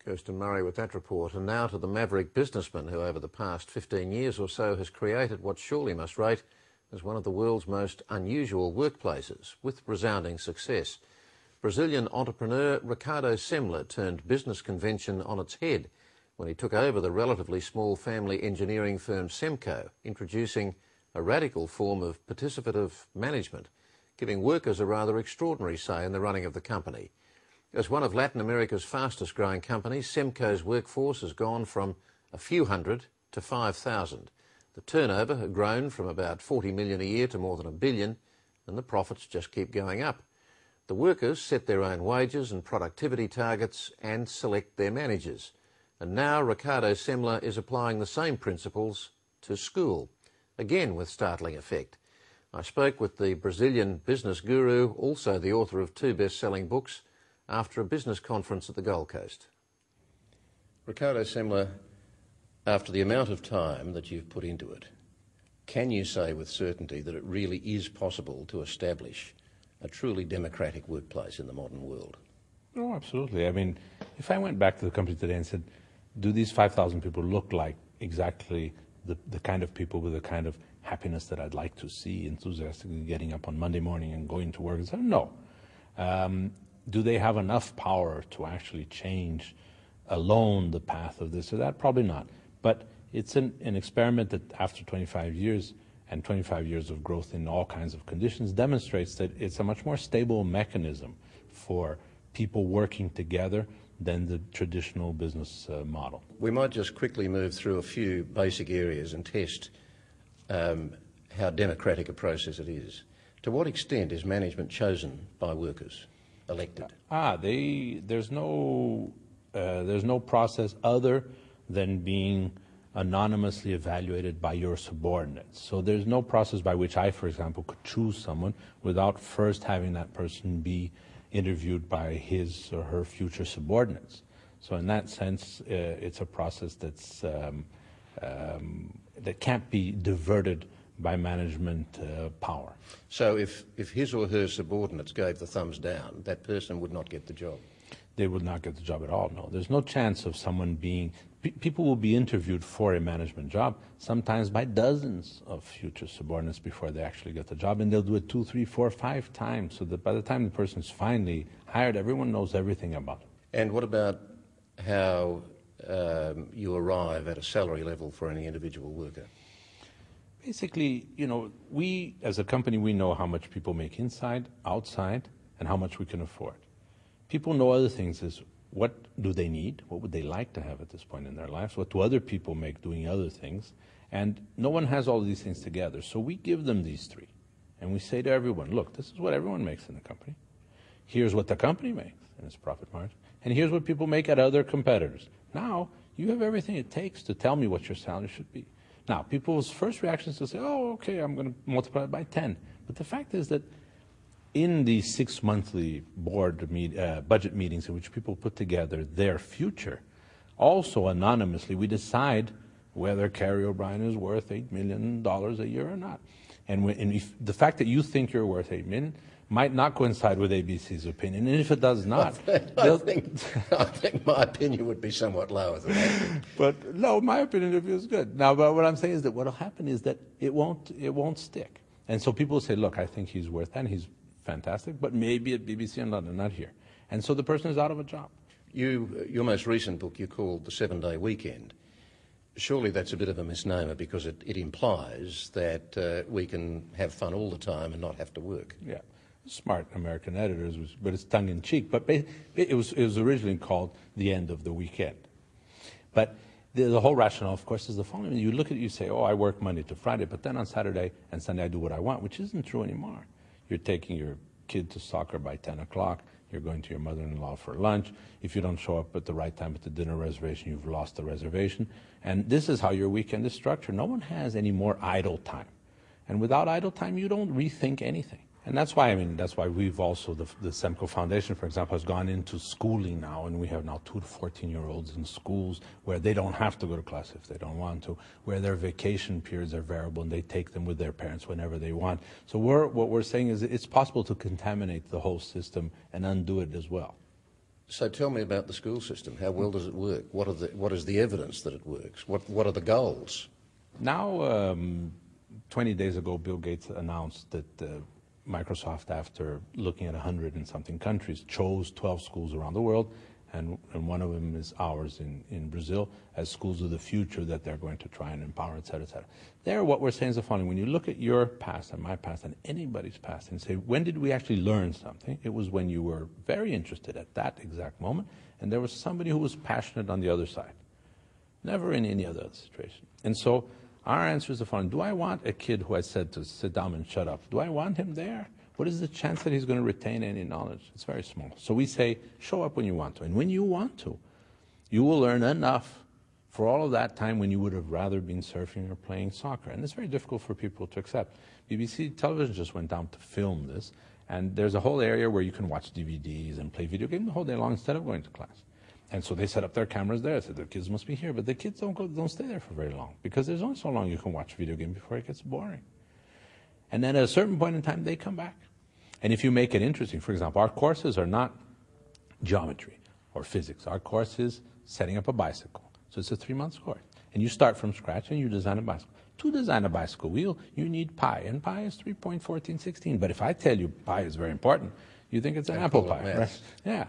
Kirsten Murray with that report. And now to the maverick businessman who over the past 15 years or so has created what surely must rate as one of the world's most unusual workplaces, with resounding success. Brazilian entrepreneur Ricardo Semler turned business convention on its head when he took over the relatively small family engineering firm Semco, introducing a radical form of participative management, giving workers a rather extraordinary say in the running of the company. As one of Latin America's fastest growing companies, Semco's workforce has gone from a few hundred to 5,000. The turnover had grown from about 40 million a year to more than $1 billion, and the profits just keep going up. The workers set their own wages and productivity targets and select their managers. And now Ricardo Semler is applying the same principles to school, again with startling effect. I spoke with the Brazilian business guru, also the author of 2 best-selling books, after a business conference at the Gold Coast. Ricardo Semler, after the amount of time that you've put into it, can you say with certainty that it really is possible to establish a truly democratic workplace in the modern world? Oh, absolutely. I mean, if I went back to the company today and said, do these 5,000 people look like exactly the kind of people with the kind of happiness that I'd like to see, enthusiastically getting up on Monday morning and going to work? I said, no. Do they have enough power to actually change alone the path of this or that? Probably not. But it's an experiment that after 25 years and 25 years of growth in all kinds of conditions demonstrates that it's a much more stable mechanism for people working together than the traditional business model. We might just quickly move through a few basic areas and test how democratic a process it is. To what extent is management chosen by workers? Elected? There's no process other than being anonymously evaluated by your subordinates. So there's no process by which I, for example, could choose someone without first having that person be interviewed by his or her future subordinates. So in that sense, it's a process that can't be diverted by management power. So if his or her subordinates gave the thumbs down, that person would not get the job? They would not get the job at all, no. There's no chance of someone being... People will be interviewed for a management job, sometimes by dozens of future subordinates before they actually get the job, and they'll do it 2, 3, 4, 5 times, so that by the time the person's finally hired, everyone knows everything about it. And what about how you arrive at a salary level for any individual worker? Basically, you know, we as a company, we know how much people make inside, outside, and how much we can afford. People know other things is what do they need, what would they like to have at this point in their lives, what do other people make doing other things, and no one has all of these things together. So we give them these 3, and we say to everyone, look, this is what everyone makes in the company. Here's what the company makes in its profit margin, and here's what people make at other competitors. Now, you have everything it takes to tell me what your salary should be. Now, people's first reaction is to say, oh, okay, I'm going to multiply it by 10. But the fact is that in the 6 monthly budget meetings in which people put together their future, also anonymously, we decide whether Carrie O'Brien is worth $8 million a year or not. And if the fact that you think you're worth $8 million might not coincide with ABC's opinion, and if it does not, I think my opinion would be somewhat lower than that. But no, my opinion of you is good. Now, but what I'm saying is that what will happen is that it won't stick, and so people will say, look, I think he's worth that, and he's fantastic, but maybe at BBC in London, not here, and so the person is out of a job. Your most recent book you called The 7-Day Weekend. Surely that's a bit of a misnomer because it implies that we can have fun all the time and not have to work. Yeah. Smart American editors, but it's tongue-in-cheek. But it was originally called The End of the Weekend. But the whole rationale, of course, is the following. You look at it, you say, oh, I work Monday to Friday, but then on Saturday and Sunday I do what I want, which isn't true anymore. You're taking your kid to soccer by 10 o'clock. You're going to your mother-in-law for lunch. If you don't show up at the right time at the dinner reservation, you've lost the reservation. And this is how your weekend is structured. No one has any more idle time. And without idle time, you don't rethink anything. And that's why, that's why we've also, the Semco Foundation, for example, has gone into schooling now, and we have now 2 to 14-year-olds in schools where they don't have to go to class if they don't want to, where their vacation periods are variable and they take them with their parents whenever they want. So what we're saying is it's possible to contaminate the whole system and undo it as well. So tell me about the school system. How well does it work? What is the evidence that it works? What are the goals? Now, 20 days ago, Bill Gates announced that Microsoft, after looking at 100 and something countries, chose 12 schools around the world, and one of them is ours in Brazil, as schools of the future that they're going to try and empower, et cetera, et cetera. There, what we're saying is the following. When you look at your past and my past and anybody's past and say, when did we actually learn something? It was when you were very interested at that exact moment, and there was somebody who was passionate on the other side. Never in any other situation. And so our answer is the following. Do I want a kid who I said to sit down and shut up? Do I want him there? What is the chance that he's going to retain any knowledge? It's very small. So we say, show up when you want to. And when you want to, you will learn enough for all of that time when you would have rather been surfing or playing soccer. And it's very difficult for people to accept. BBC television just went down to film this. And there's a whole area where you can watch DVDs and play video games the whole day long instead of going to class. And so they set up their cameras there. Said the kids must be here. But the kids don't stay there for very long, because there's only so long you can watch video game before it gets boring. And then at a certain point in time, they come back. And if you make it interesting, for example, our courses are not geometry or physics. Our course is setting up a bicycle. So it's a 3-month course. And you start from scratch and you design a bicycle. To design a bicycle wheel, you need pi. And pi is 3.1416. But if I tell you pi is very important, you think it's an apple pie, right? Yeah.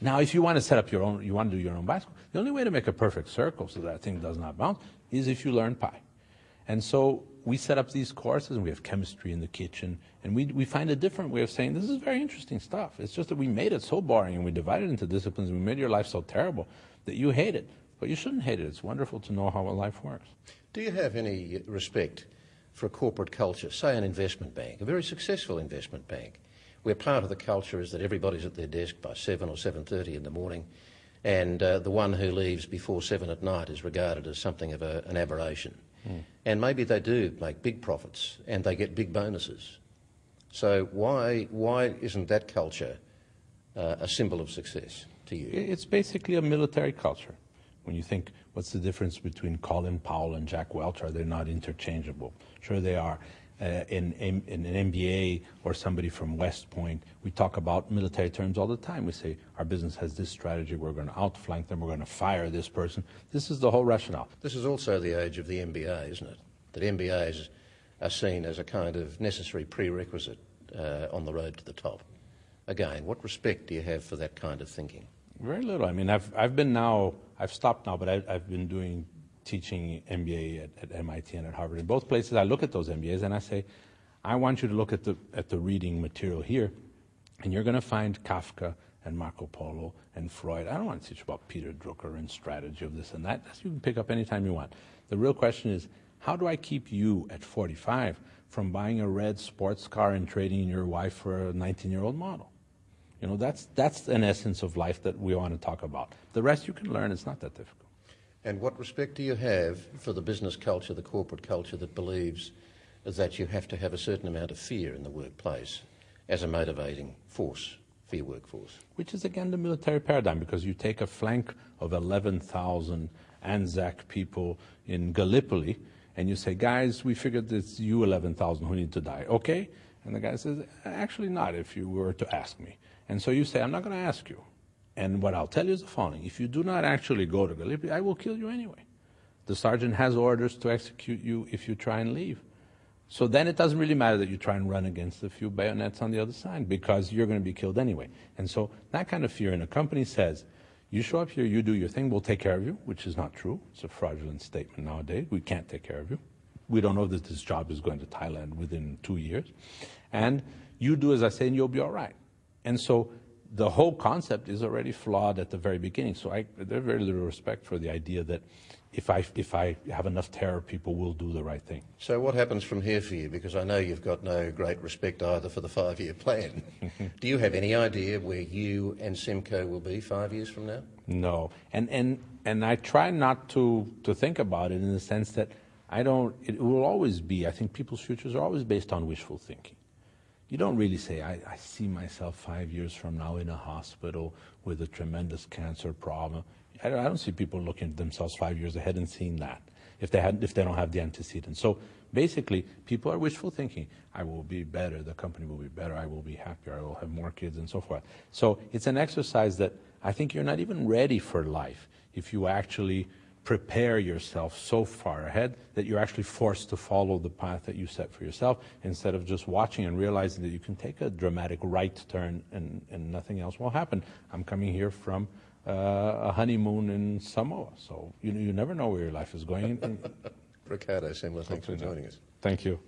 Now, if you want to set up your own, you want to do your own bicycle, the only way to make a perfect circle so that thing does not bounce is if you learn pi. And so we set up these courses, and we have chemistry in the kitchen, and we find a different way of saying, this is very interesting stuff. It's just that we made it so boring, and we divided it into disciplines, and we made your life so terrible that you hate it. But you shouldn't hate it. It's wonderful to know how a life works. Do you have any respect for a corporate culture, say an investment bank, a very successful investment bank, where part of the culture is that everybody's at their desk by 7 or 7:30 in the morning, and the one who leaves before 7 at night is regarded as something of an aberration? And maybe they do make big profits and they get big bonuses. So why isn't that culture a symbol of success to you? It's basically a military culture. When you think, what's the difference between Colin Powell and Jack Welch? Are they not interchangeable? Sure they are. In an MBA or somebody from West Point, we talk about military terms all the time. We say, our business has this strategy, we're going to outflank them, we're going to fire this person. This is the whole rationale. This is also the age of the MBA, isn't it? That MBAs are seen as a kind of necessary prerequisite on the road to the top. Again, what respect do you have for that kind of thinking? Very little. I mean, I've stopped now, but I've been teaching MBA at MIT and at Harvard. In both places, I look at those MBAs and I say, I want you to look at the reading material here, and you're going to find Kafka and Marco Polo and Freud. I don't want to teach about Peter Drucker and strategy of this and that. You can pick up anytime you want. The real question is, how do I keep you at 45 from buying a red sports car and trading your wife for a 19-year-old model? You know, that's an essence of life that we want to talk about. The rest you can learn. It's not that difficult. And what respect do you have for the business culture, the corporate culture that believes that you have to have a certain amount of fear in the workplace as a motivating force for your workforce? Which is, again, the military paradigm, because you take a flank of 11,000 Anzac people in Gallipoli, and you say, guys, we figured it's you 11,000 who need to die, okay? And the guy says, actually not, if you were to ask me. And so you say, I'm not going to ask you. And what I'll tell you is the following. If you do not actually go to Gallipoli, I will kill you anyway. The sergeant has orders to execute you if you try and leave. So then it doesn't really matter that you try and run against a few bayonets on the other side, because you're going to be killed anyway. And so that kind of fear in a company says, you show up here, you do your thing, we'll take care of you, which is not true. It's a fraudulent statement nowadays. We can't take care of you. We don't know that this job is going to Thailand within 2 years. And you do as I say, and you'll be all right. And so the whole concept is already flawed at the very beginning. So there's very little respect for the idea that if I have enough terror, people will do the right thing. So what happens from here for you? Because I know you've got no great respect either for the 5-year plan. Do you have any idea where you and Semco will be 5 years from now? No. And I try not to think about it in the sense that it will always be, I think people's futures are always based on wishful thinking. You don't really say, I see myself 5 years from now in a hospital with a tremendous cancer problem. I don't see people looking at themselves 5 years ahead and seeing that if they don't have the antecedents. So basically, people are wishful thinking. I will be better, the company will be better, I will be happier, I will have more kids, and so forth. So it's an exercise that I think you're not even ready for life if you actually prepare yourself so far ahead that you're actually forced to follow the path that you set for yourself instead of just watching and realizing that you can take a dramatic right turn and nothing else will happen. I'm coming here from a honeymoon in Samoa, so you never know where your life is going. Ricardo Semler, thanks for joining us. Thank you.